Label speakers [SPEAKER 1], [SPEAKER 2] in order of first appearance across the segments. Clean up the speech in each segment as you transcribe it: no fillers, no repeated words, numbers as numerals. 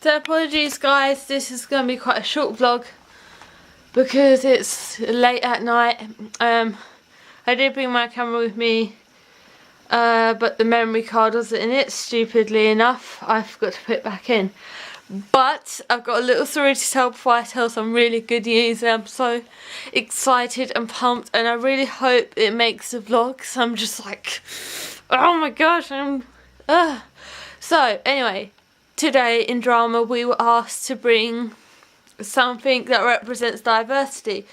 [SPEAKER 1] So apologies guys, this is going to be quite a short vlog because it's late at night. I did bring my camera with me, but the memory card wasn't in it, stupidly enough. I forgot to put it back in. But I've got a little story to tell before I tell some really good news. I'm so excited and pumped, and I really hope it makes the vlog because I'm just like, oh my gosh, So anyway, today in drama we were asked to bring something that represents diversity.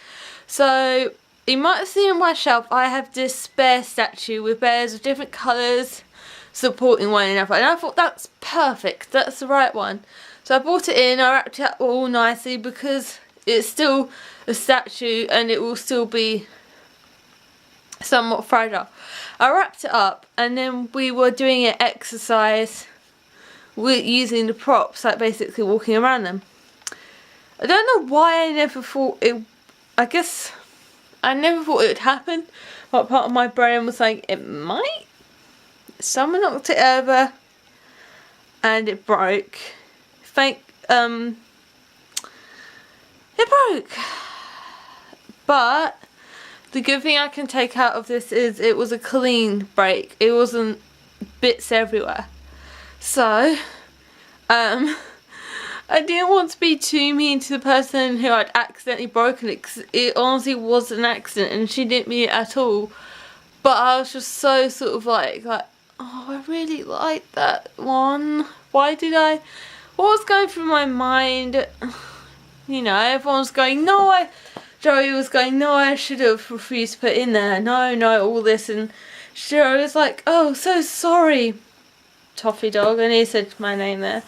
[SPEAKER 1] So you might have seen on my shelf I have this bear statue with bears of different colours supporting one another, and I thought that's perfect, that's the right one. So I brought it in, I wrapped it up all nicely because it's still a statue and it will still be somewhat fragile. I wrapped it up and then we were doing an exercise with using the props, like basically walking around them. I don't know why I never thought it, I guess I never thought it would happen, but part of my brain was like, it might. Someone knocked it over and it broke. It broke. But the good thing I can take out of this is it was a clean break. It wasn't bits everywhere. So, I didn't want to be too mean to the person who had accidentally broken it, because it honestly was an accident and she didn't mean it at all. But I was just so sort of like, oh, I really like that one. Why did I? What was going through my mind? You know, everyone was going, no, Joey was going, no, I should have refused to put in there. No, all this. And Joey was like, oh, so sorry, Toffee Dog. And he said my name there.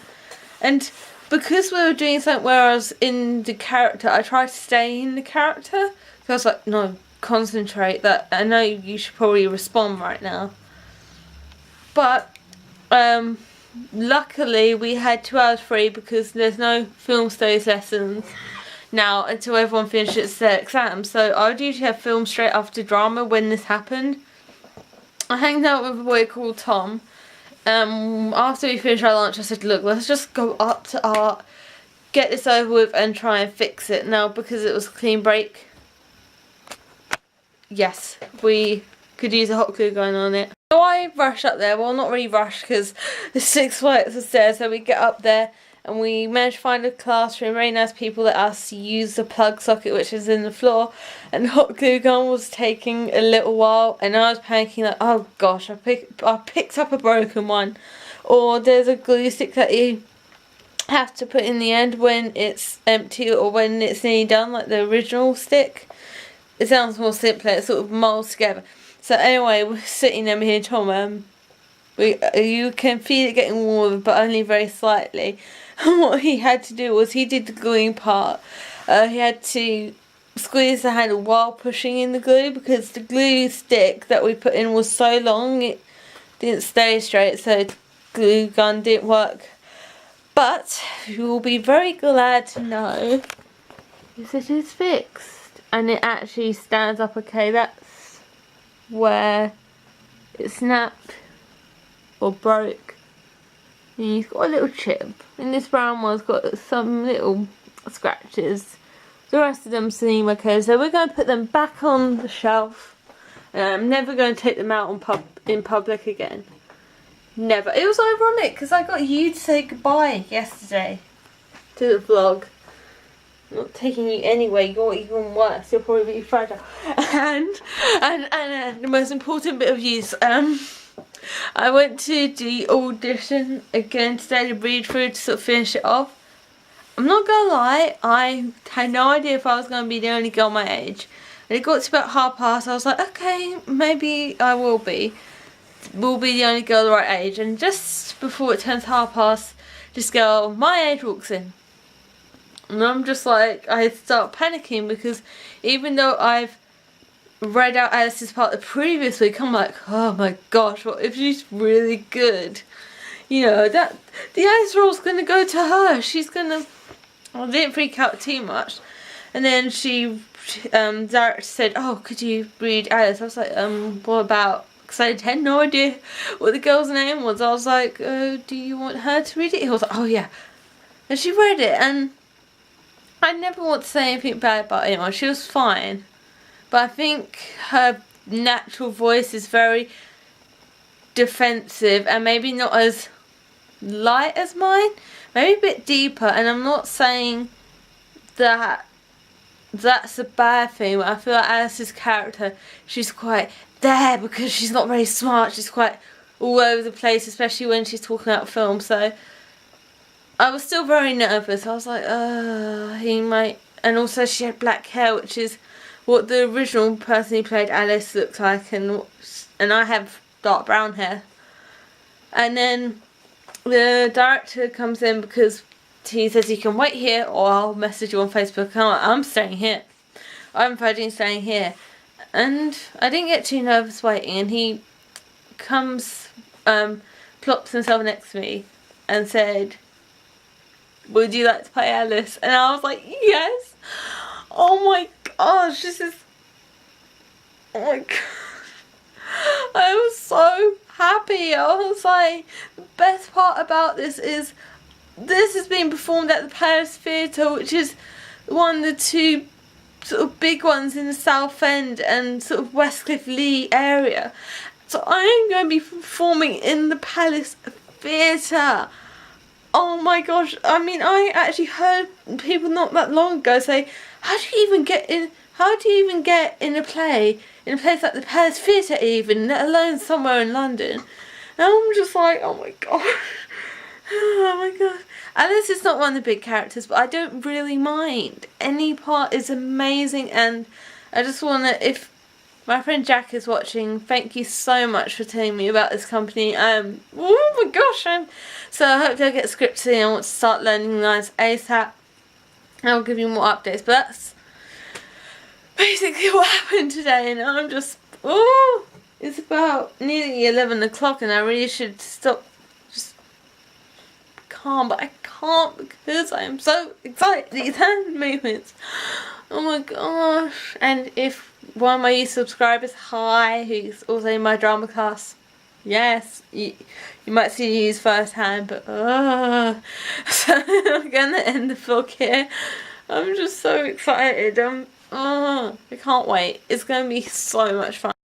[SPEAKER 1] And because we were doing something where I was in the character, I tried to stay in the character. So I was like, no, concentrate. That I know you should probably respond right now. But, luckily we had 2 hours free because there's no film studies lessons now until everyone finishes their exams. So I would usually have film straight after drama when this happened. I hanged out with a boy called Tom. After we finished our lunch I said, look, let's just go up to art, get this over with and try and fix it. Now because it was a clean break, yes, we could use a hot glue gun on it. So I rushed up there, well not really rushed because there's 6 flights of stairs, so we get up there and we managed to find a classroom, very nice people let us use the plug socket which is in the floor, and the hot glue gun was taking a little while and I was panicking like, oh gosh, I picked up a broken one. Or there's a glue stick that you have to put in the end when it's empty or when it's nearly done, like the original stick. It sounds more simpler, it sort of molds together. So anyway, we're sitting there, me and Tom, you can feel it getting warmer but only very slightly. And what he had to do was he did the gluing part. He had to squeeze the handle while pushing in the glue because the glue stick that we put in was so long it didn't stay straight, so the glue gun didn't work. But you will be very glad to know is it is fixed and it actually stands up okay. That's where it snapped or broke, and you've got a little chip, and this brown one's got some little scratches. The rest of them seem okay, so we're going to put them back on the shelf, and I'm never going to take them out in public again. Never. It was ironic because I got you to say goodbye yesterday to the vlog. I'm not taking you anywhere, you're even worse, you'll probably be fragile. And the most important bit of news, I went to the audition again today to read through to sort of finish it off. I'm not gonna lie, I had no idea if I was gonna be the only girl my age. And it got to about past, I was like, okay, maybe I will be the only girl the right age. And just before it turns past, this girl my age walks in. And I'm just like, I start panicking because even though I've read out Alice's part the previous week, I'm like, oh my gosh, what if she's really good? You know, that the Alice role's gonna go to her. She's gonna. I didn't freak out too much. And then director said, oh, could you read Alice? I was like, what about? Because I had no idea what the girl's name was. I was like, do you want her to read it? He was like, oh yeah. and she read it, and I never want to say anything bad about anyone. She was fine, but I think her natural voice is very defensive and maybe not as light as mine, maybe a bit deeper. And I'm not saying that that's a bad thing, but I feel like Alice's character, she's quite there because she's not very smart. She's quite all over the place, especially when she's talking about film. So I was still very nervous. I was like, he might. And also she had black hair, which is what the original person who played Alice looked like, and I have dark brown hair. And then the director comes in because he says you can wait here or I'll message you on Facebook. I'm staying here. I'm fighting staying here. And I didn't get too nervous waiting, and he comes, plops himself next to me and said, would you like to play Alice? And I was like, yes. Oh my gosh, this is, oh my god. I was so happy. I was like, the best part about this is this is being performed at the Palace Theatre, which is one of the two sort of big ones in the South End and sort of Westcliff Lee area. So I am going to be performing in the Palace Theatre. Oh my gosh, I mean, I actually heard people not that long ago say, how do you even get in a place like the Palace Theatre even, let alone somewhere in London? And I'm just like, oh my gosh. Oh my god. Alice is not one of the big characters, but I don't really mind. Any part is amazing, and I just want to, if my friend Jack is watching, thank you so much for telling me about this company. Oh my gosh. So I hope I get scripts in. I want to start learning lines ASAP. I'll give you more updates, but that's basically what happened today, and I'm just, it's about nearly 11 o'clock, and I really should stop, just calm, but I can't because I am so excited. These hand movements, oh my gosh. And if one of my youth subscribers, hi, who's also in my drama class, yes, you might see news firsthand, but so I'm gonna end the vlog here. I'm just so excited. I can't wait. It's gonna be so much fun.